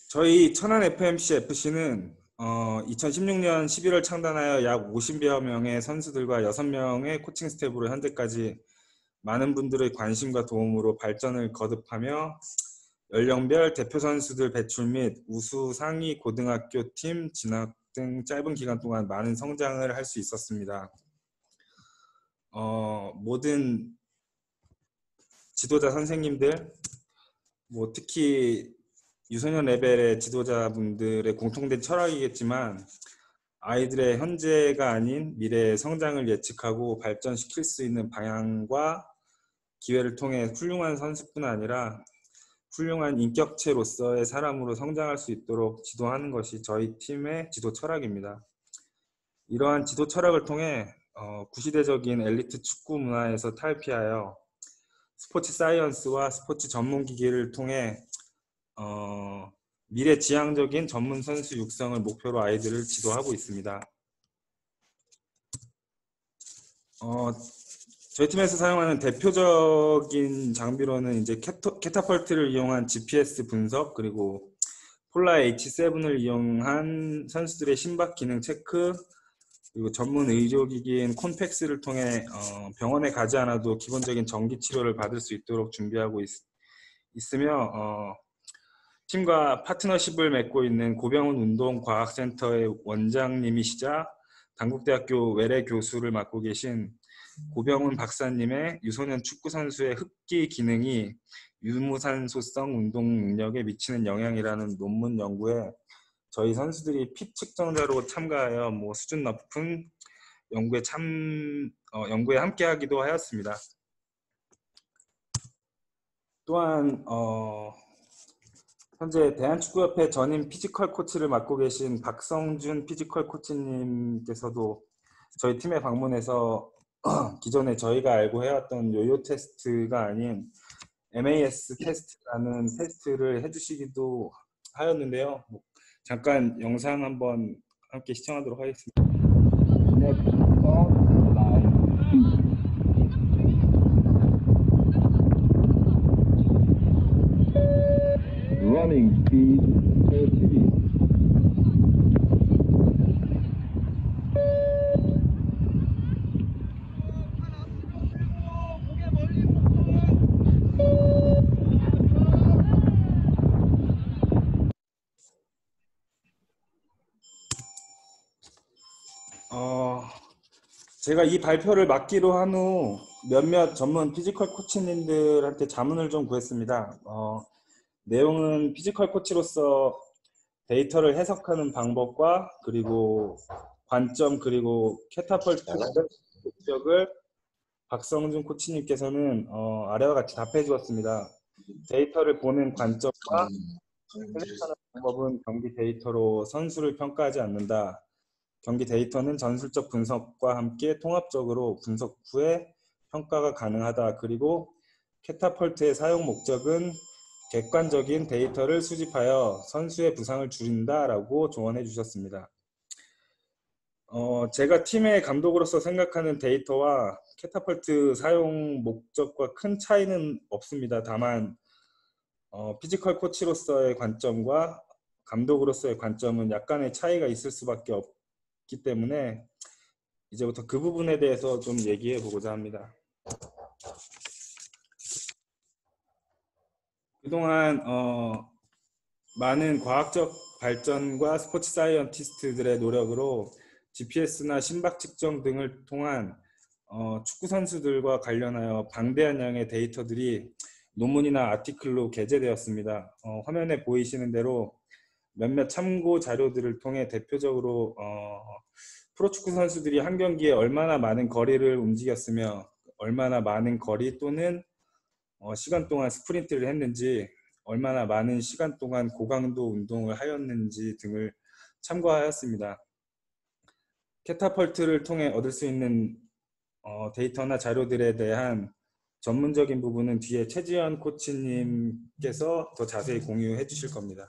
저희 천안 FMC-FC는 2016년 11월 창단하여 약 50여 명의 선수들과 6명의 코칭 스태프로 현재까지 많은 분들의 관심과 도움으로 발전을 거듭하며 연령별 대표 선수들 배출 및 우수 상위 고등학교 팀 진학 등 짧은 기간 동안 많은 성장을 할 수 있었습니다. 모든 지도자 선생님들, 특히 유소년 레벨의 지도자분들의 공통된 철학이겠지만 아이들의 현재가 아닌 미래의 성장을 예측하고 발전시킬 수 있는 방향과 기회를 통해 훌륭한 선수뿐 아니라 훌륭한 인격체로서의 사람으로 성장할 수 있도록 지도하는 것이 저희 팀의 지도 철학입니다. 이러한 지도 철학을 통해 구시대적인 엘리트 축구 문화에서 탈피하여 스포츠 사이언스와 스포츠 전문 기기를 통해 미래지향적인 전문 선수 육성을 목표로 아이들을 지도하고 있습니다. 저희 팀에서 사용하는 대표적인 장비로는 이제 캐타펄트를 이용한 GPS 분석, 그리고 폴라 H7을 이용한 선수들의 심박 기능 체크, 그리고 전문 의료기기인 콘팩스를 통해 병원에 가지 않아도 기본적인 정기 치료를 받을 수 있도록 준비하고 있으며 팀과 파트너십을 맺고 있는 고병훈 운동과학센터의 원장님이시자 당국대학교 외래 교수를 맡고 계신 고병훈 박사님의 유소년 축구 선수의 흡기 기능이 유무산소성 운동 능력에 미치는 영향이라는 논문 연구에 저희 선수들이 피 측정자로 참가하여 수준 높은 연구에 함께하기도 하였습니다. 또한 현재 대한축구협회 전임 피지컬 코치를 맡고 계신 박성준 피지컬 코치님께서도 저희 팀에 방문해서 기존에 저희가 알고 해왔던 요요 테스트가 아닌 MAS 테스트라는 테스트를 해주시기도 하였는데요. 잠깐 영상 한번 함께 시청하도록 하겠습니다. Running speed 30. 제가 이 발표를 맡기로 한 후 몇몇 전문 피지컬 코치님들한테 자문을 좀 구했습니다. 내용은 피지컬 코치로서 데이터를 해석하는 방법과 그리고 관점, 그리고 캐타펄트 목적을 박성준 코치님께서는 아래와 같이 답해 주었습니다. 데이터를 보는 관점과 해석하는 방법은 경기 데이터로 선수를 평가하지 않는다. 경기 데이터는 전술적 분석과 함께 통합적으로 분석 후에 평가가 가능하다. 그리고 캐타펄트의 사용 목적은 객관적인 데이터를 수집하여 선수의 부상을 줄인다라고 조언해 주셨습니다. 제가 팀의 감독으로서 생각하는 데이터와 캐타펄트 사용 목적과 큰 차이는 없습니다. 다만 피지컬 코치로서의 관점과 감독으로서의 관점은 약간의 차이가 있을 수밖에 없기 때문에 이제부터 그 부분에 대해서 좀 얘기해 보고자 합니다. 그동안 많은 과학적 발전과 스포츠 사이언티스트들의 노력으로 GPS나 심박 측정 등을 통한 축구 선수들과 관련하여 방대한 양의 데이터들이 논문이나 아티클로 게재되었습니다. 화면에 보이시는 대로 몇몇 참고 자료들을 통해 대표적으로 프로축구 선수들이 한 경기에 얼마나 많은 거리를 움직였으며 얼마나 많은 거리 또는 시간 동안 스프린트를 했는지, 얼마나 많은 시간 동안 고강도 운동을 하였는지 등을 참고하였습니다. 캐타펄트를 통해 얻을 수 있는 데이터나 자료들에 대한 전문적인 부분은 뒤에 최지현 코치님께서 더 자세히 공유해 주실 겁니다.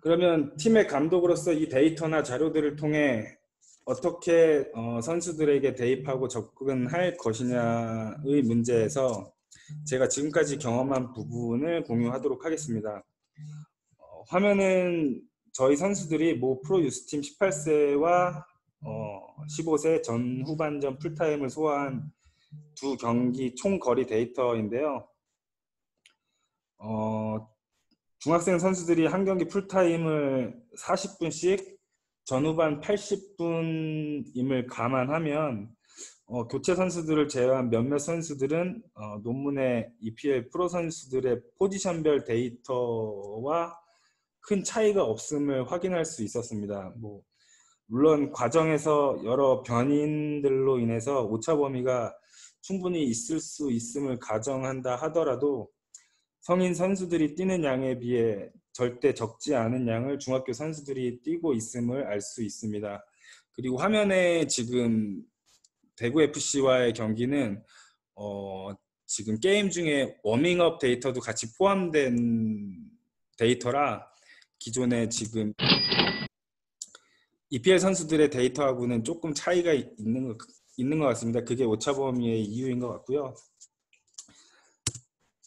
그러면 팀의 감독으로서 이 데이터나 자료들을 통해 어떻게 선수들에게 대입하고 접근할 것이냐의 문제에서 제가 지금까지 경험한 부분을 공유하도록 하겠습니다. 화면은 저희 선수들이 모 프로 유스팀 18세와 15세 전후반전 풀타임을 소화한 두 경기 총 거리 데이터인데요. 중학생 선수들이 한 경기 풀타임을 40분씩 전후반 80분임을 감안하면 교체 선수들을 제외한 몇몇 선수들은 논문에 EPL 프로 선수들의 포지션별 데이터와 큰 차이가 없음을 확인할 수 있었습니다. 물론 과정에서 여러 변인들로 인해서 오차 범위가 충분히 있을 수 있음을 가정한다 하더라도 성인 선수들이 뛰는 양에 비해 절대 적지 않은 양을 중학교 선수들이 뛰고 있음을 알 수 있습니다. 그리고 화면에 지금 대구 FC와의 경기는 지금 게임 중에 워밍업 데이터도 같이 포함된 데이터라 기존에 지금 EPL 선수들의 데이터하고는 조금 차이가 있는 것 같습니다. 그게 오차 범위의 이유인 것 같고요.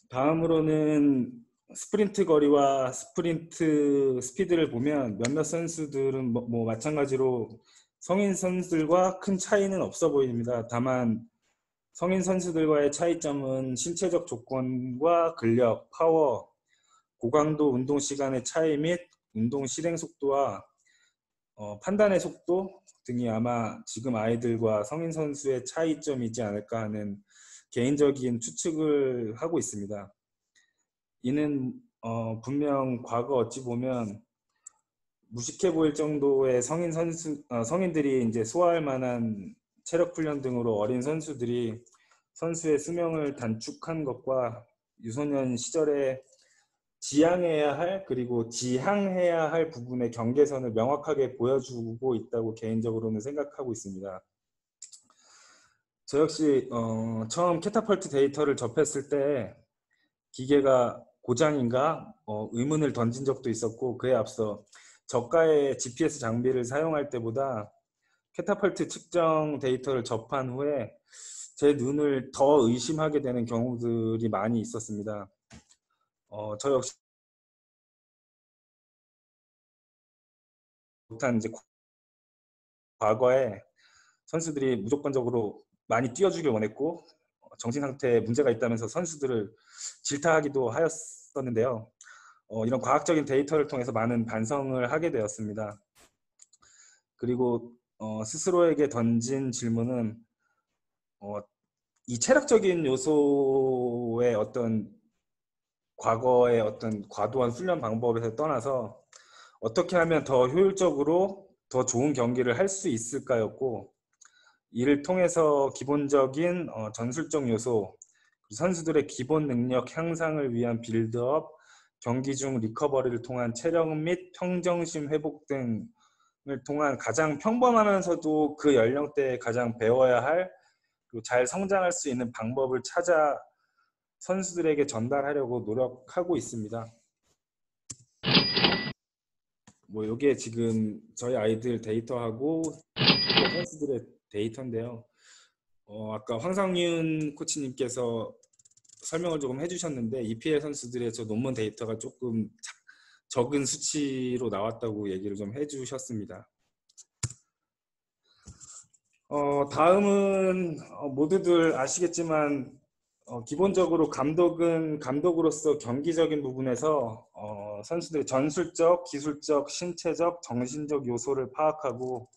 다음으로는 스프린트 거리와 스프린트 스피드를 보면 몇몇 선수들은 마찬가지로 성인 선수들과 큰 차이는 없어 보입니다. 다만 성인 선수들과의 차이점은 신체적 조건과 근력, 파워, 고강도 운동 시간의 차이 및 운동 실행 속도와 판단의 속도 등이 아마 지금 아이들과 성인 선수의 차이점이지 않을까 하는 개인적인 추측을 하고 있습니다. 이는 분명 과거 어찌 보면 무식해 보일 정도의 성인들이 이제 소화할 만한 체력 훈련 등으로 어린 선수들이 선수의 수명을 단축한 것과 유소년 시절에 지향해야 할 그리고 지향해야 할 부분의 경계선을 명확하게 보여주고 있다고 개인적으로는 생각하고 있습니다. 저 역시 처음 캐타펄트 데이터를 접했을 때 기계가 고장인가 의문을 던진 적도 있었고, 그에 앞서 저가의 GPS 장비를 사용할 때보다 캐타펄트 측정 데이터를 접한 후에 제 눈을 더 의심하게 되는 경우들이 많이 있었습니다. 저 역시 못한 이제 과거에 선수들이 무조건적으로 많이 뛰어주길 원했고 정신 상태에 문제가 있다면서 선수들을 질타하기도 하였었는데요. 이런 과학적인 데이터를 통해서 많은 반성을 하게 되었습니다. 그리고 스스로에게 던진 질문은 이 체력적인 요소의 어떤 과거의 어떤 과도한 훈련 방법에서 떠나서 어떻게 하면 더 효율적으로 더 좋은 경기를 할 수 있을까였고, 이를 통해서 기본적인 전술적 요소, 선수들의 기본 능력 향상을 위한 빌드업, 경기 중 리커버리를 통한 체력 및 평정심 회복 등을 통한 가장 평범하면서도 그 연령대에 가장 배워야 할 그리고 잘 성장할 수 있는 방법을 찾아 선수들에게 전달하려고 노력하고 있습니다. 여기에 지금 저희 아이들 데이터하고 선수들의 데이터인데요. 아까 황상윤 코치님께서 설명을 조금 해주셨는데 EPL 선수들의 저 논문 데이터가 조금 적은 수치로 나왔다고 얘기를 좀 해주셨습니다. 다음은 모두들 아시겠지만 기본적으로 감독은 감독으로서 경기적인 부분에서 선수들의 전술적, 기술적, 신체적, 정신적 요소를 파악하고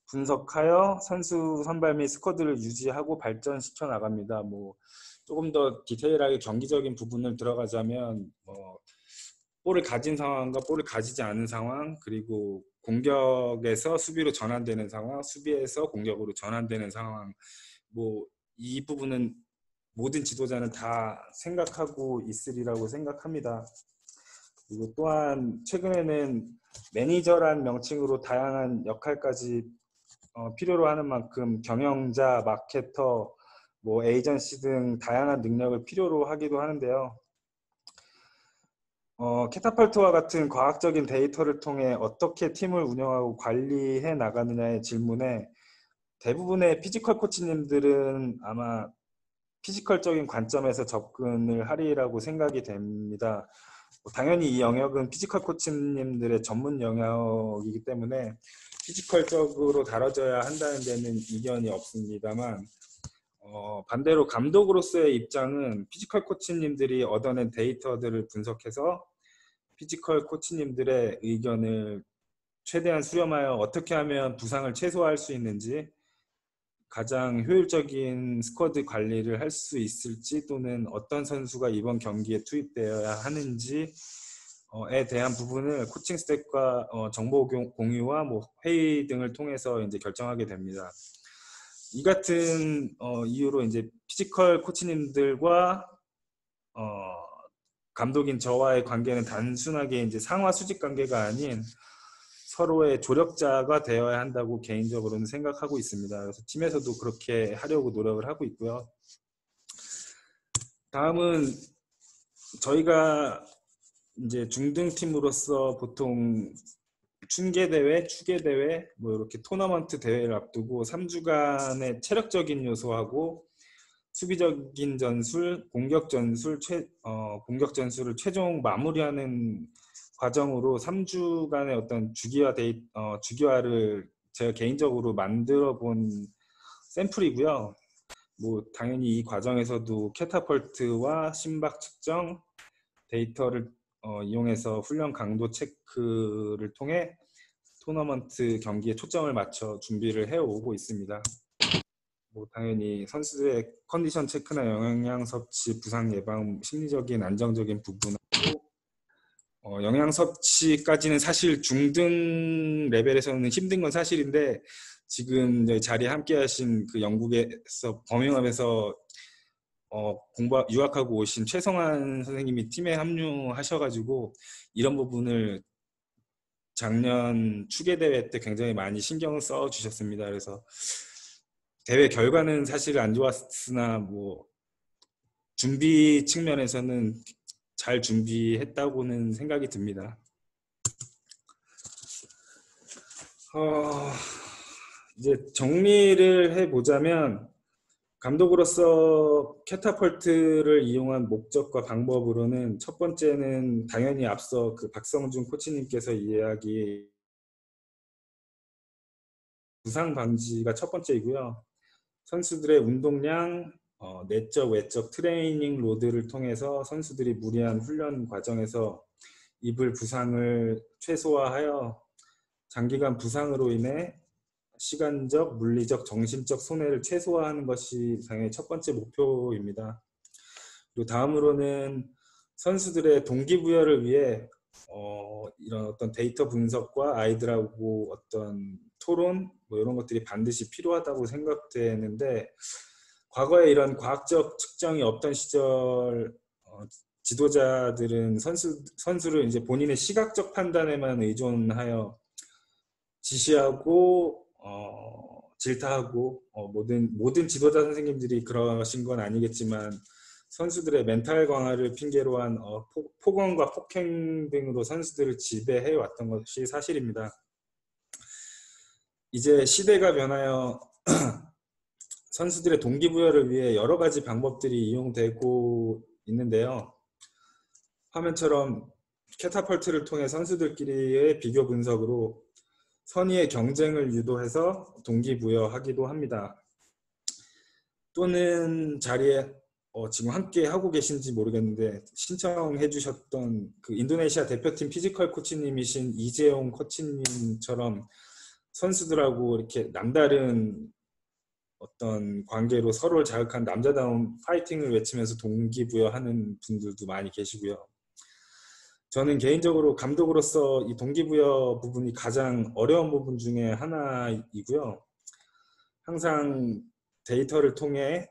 분석하여 선수 선발 및 스쿼드를 유지하고 발전시켜 나갑니다. 조금 더 디테일하게 경기적인 부분을 들어가자면 볼을 가진 상황과 볼을 가지지 않은 상황, 그리고 공격에서 수비로 전환되는 상황, 수비에서 공격으로 전환되는 상황, 이 부분은 모든 지도자는 다 생각하고 있으리라고 생각합니다. 그리고 또한 최근에는 매니저란 명칭으로 다양한 역할까지 필요로 하는 만큼 경영자, 마케터, 에이전시 등 다양한 능력을 필요로 하기도 하는데요. 캐타펄트와 같은 과학적인 데이터를 통해 어떻게 팀을 운영하고 관리해 나가느냐의 질문에 대부분의 피지컬 코치님들은 아마 피지컬적인 관점에서 접근을 하리라고 생각이 됩니다. 당연히 이 영역은 피지컬 코치님들의 전문 영역이기 때문에 피지컬적으로 다뤄져야 한다는 데는 이견이 없습니다만, 반대로 감독으로서의 입장은 피지컬 코치님들이 얻어낸 데이터들을 분석해서 피지컬 코치님들의 의견을 최대한 수렴하여 어떻게 하면 부상을 최소화할 수 있는지, 가장 효율적인 스쿼드 관리를 할 수 있을지, 또는 어떤 선수가 이번 경기에 투입되어야 하는지에 대한 부분을 코칭 스태프과 정보 공유와 뭐 회의 등을 통해서 이제 결정하게 됩니다. 이 같은 이유로 이제 피지컬 코치님들과 감독인 저와의 관계는 단순하게 이제 상하 수직 관계가 아닌 서로의 조력자가 되어야 한다고 개인적으로는 생각하고 있습니다. 그래서 팀에서도 그렇게 하려고 노력을 하고 있고요. 다음은 저희가 이제 중등팀으로서 보통 춘계대회, 추계대회, 뭐 이렇게 토너먼트 대회를 앞두고 3주간의 체력적인 요소하고 수비적인 전술, 공격 전술을 최종 마무리하는 과정으로 3주간의 어떤 주기화를 제가 개인적으로 만들어 본 샘플이고요. 뭐 당연히 이 과정에서도 캐타펄트와 심박 측정 데이터를 이용해서 훈련 강도 체크를 통해 토너먼트 경기에 초점을 맞춰 준비를 해오고 있습니다. 뭐 당연히 선수들의 컨디션 체크나 영양 섭취, 부상 예방, 심리적인 안정적인 부분하고 영양 섭취까지는 사실 중등 레벨에서는 힘든 건 사실인데, 지금 자리에 함께 하신 그 영국에서 버밍엄에서 유학하고 오신 최성환 선생님이 팀에 합류하셔가지고 이런 부분을 작년 추계대회 때 굉장히 많이 신경을 써 주셨습니다. 그래서 대회 결과는 사실 안 좋았으나 뭐 준비 측면에서는 잘 준비했다고는 생각이 듭니다. 이제 정리를 해보자면, 감독으로서 캐타펄트를 이용한 목적과 방법으로는 첫 번째는 당연히 앞서 그 박성준 코치님께서 이야기 부상 방지가 첫 번째이고요. 선수들의 운동량, 내적 외적 트레이닝 로드를 통해서 선수들이 무리한 훈련 과정에서 입을 부상을 최소화하여 장기간 부상으로 인해 시간적, 물리적, 정신적 손해를 최소화하는 것이 당연히 첫 번째 목표입니다. 그리고 다음으로는 선수들의 동기부여를 위해 이런 어떤 데이터 분석과 아이들하고 어떤 토론 뭐 이런 것들이 반드시 필요하다고 생각되는데, 과거에 이런 과학적 측정이 없던 시절 지도자들은 선수를 이제 본인의 시각적 판단에만 의존하여 지시하고 질타하고 모든 지도자 선생님들이 그러신 건 아니겠지만 선수들의 멘탈 강화를 핑계로 한 폭언과 폭행 등으로 선수들을 지배해 왔던 것이 사실입니다. 이제 시대가 변하여 선수들의 동기부여를 위해 여러 가지 방법들이 이용되고 있는데요. 화면처럼 캐타펄트를 통해 선수들끼리의 비교 분석으로 선의의 경쟁을 유도해서 동기부여하기도 합니다. 또는 자리에 지금 함께 하고 계신지 모르겠는데 신청해 주셨던 그 인도네시아 대표팀 피지컬 코치님이신 이재용 코치님처럼 선수들하고 이렇게 남다른 어떤 관계로 서로를 자극한 남자다운 파이팅을 외치면서 동기부여하는 분들도 많이 계시고요. 저는 개인적으로 감독으로서 이 동기부여 부분이 가장 어려운 부분 중에 하나이고요. 항상 데이터를 통해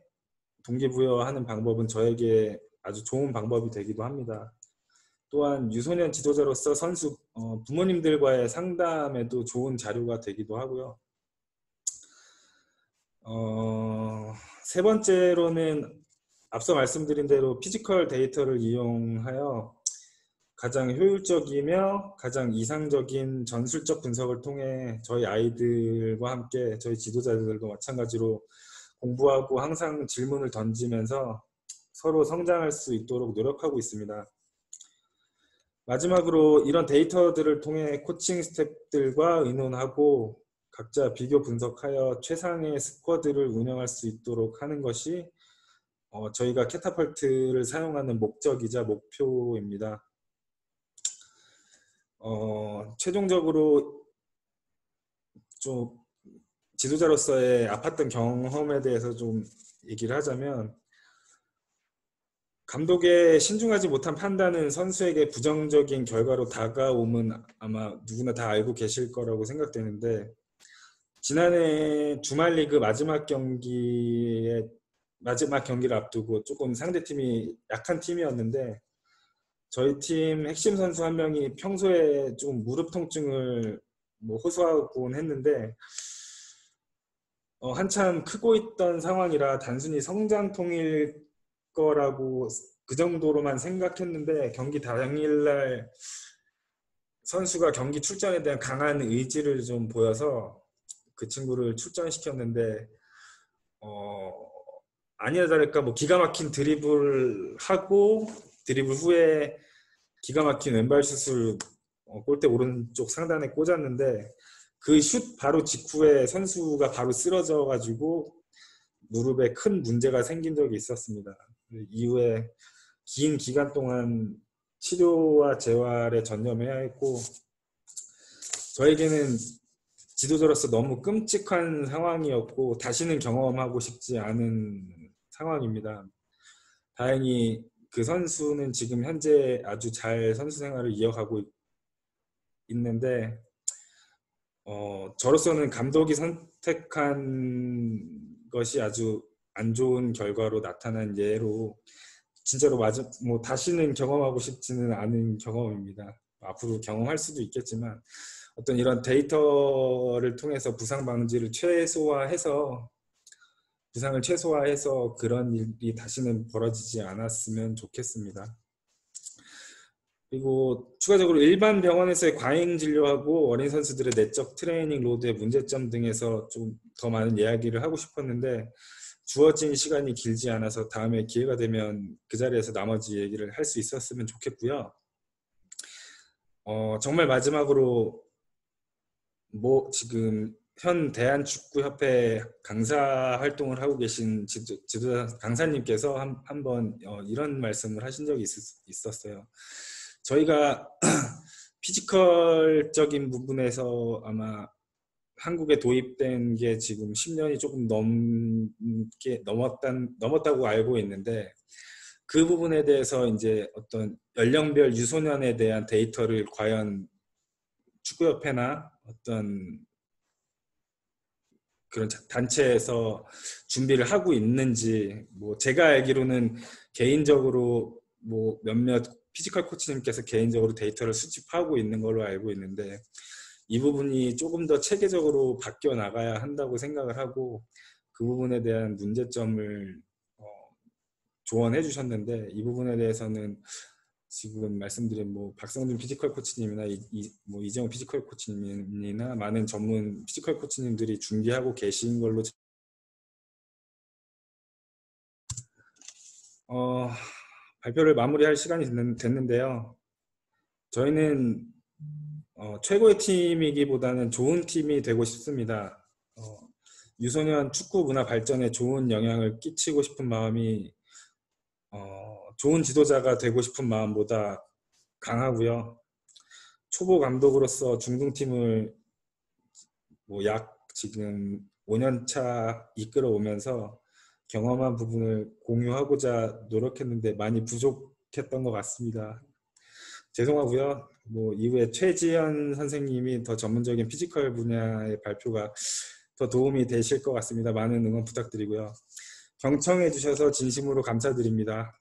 동기부여하는 방법은 저에게 아주 좋은 방법이 되기도 합니다. 또한 유소년 지도자로서 선수 부모님들과의 상담에도 좋은 자료가 되기도 하고요. 세 번째로는 앞서 말씀드린 대로 피지컬 데이터를 이용하여 가장 효율적이며 가장 이상적인 전술적 분석을 통해 저희 아이들과 함께 저희 지도자들도 마찬가지로 공부하고 항상 질문을 던지면서 서로 성장할 수 있도록 노력하고 있습니다. 마지막으로 이런 데이터들을 통해 코칭 스태프들과 의논하고 각자 비교 분석하여 최상의 스쿼드를 운영할 수 있도록 하는 것이 저희가 캐타펄트를 사용하는 목적이자 목표입니다. 최종적으로 좀 지도자로서의 아팠던 경험에 대해서 좀 얘기를 하자면, 감독의 신중하지 못한 판단은 선수에게 부정적인 결과로 다가옴은 아마 누구나 다 알고 계실 거라고 생각되는데, 지난해 주말 리그 마지막 경기를 앞두고 조금 상대팀이 약한 팀이었는데, 저희 팀 핵심 선수 한 명이 평소에 좀 무릎 통증을 호소하곤 했는데, 한참 크고 있던 상황이라 단순히 성장통일 거라고 그 정도로만 생각했는데, 경기 당일날 선수가 경기 출전에 대한 강한 의지를 좀 보여서 그 친구를 출전시켰는데, 아니나 다를까 기가 막힌 드리블 하고 드리블 후에 기가 막힌 왼발 슛을 골대 오른쪽 상단에 꽂았는데, 그 슛 바로 직후에 선수가 바로 쓰러져 가지고 무릎에 큰 문제가 생긴 적이 있었습니다. 이후에 긴 기간 동안 치료와 재활에 전념해야 했고, 저에게는 지도자로서 너무 끔찍한 상황이었고 다시는 경험하고 싶지 않은 상황입니다. 다행히 그 선수는 지금 현재 아주 잘 선수 생활을 이어가고 있는데, 저로서는 감독이 선택한 것이 아주 안 좋은 결과로 나타난 예로, 진짜로 다시는 경험하고 싶지는 않은 경험입니다. 앞으로 경험할 수도 있겠지만, 어떤 이런 데이터를 통해서 부상을 최소화해서 그런 일이 다시는 벌어지지 않았으면 좋겠습니다. 그리고 추가적으로 일반 병원에서의 과잉 진료하고 어린 선수들의 내적 트레이닝 로드의 문제점 등에서 좀 더 많은 이야기를 하고 싶었는데, 주어진 시간이 길지 않아서 다음에 기회가 되면 그 자리에서 나머지 얘기를 할 수 있었으면 좋겠고요. 정말 마지막으로 지금 현 대한축구협회 강사 활동을 하고 계신 지도자 강사님께서 한번 이런 말씀을 하신 적이 있었어요. 저희가 피지컬적인 부분에서 아마 한국에 도입된 게 지금 10년이 조금 넘었다고 알고 있는데, 그 부분에 대해서 이제 어떤 연령별 유소년에 대한 데이터를 과연 축구협회나 어떤 그런 단체에서 준비를 하고 있는지, 제가 알기로는 개인적으로 몇몇 피지컬 코치님께서 개인적으로 데이터를 수집하고 있는 걸로 알고 있는데, 이 부분이 조금 더 체계적으로 바뀌어 나가야 한다고 생각을 하고, 그 부분에 대한 문제점을 조언해 주셨는데, 이 부분에 대해서는 지금 말씀드린 박성준 피지컬 코치님이나 이정우 피지컬 코치님이나 많은 전문 피지컬 코치님들이 준비하고 계신 걸로 발표를 마무리할 시간이 됐는데요. 저희는 최고의 팀이기보다는 좋은 팀이 되고 싶습니다. 유소년 축구 문화 발전에 좋은 영향을 끼치고 싶은 마음이 좋은 지도자가 되고 싶은 마음보다 강하고요. 초보 감독으로서 중등팀을 약 지금 5년차 이끌어오면서 경험한 부분을 공유하고자 노력했는데 많이 부족했던 것 같습니다. 죄송하고요. 이후에 최지현 선생님이 더 전문적인 피지컬 분야의 발표가 더 도움이 되실 것 같습니다. 많은 응원 부탁드리고요. 경청해 주셔서 진심으로 감사드립니다.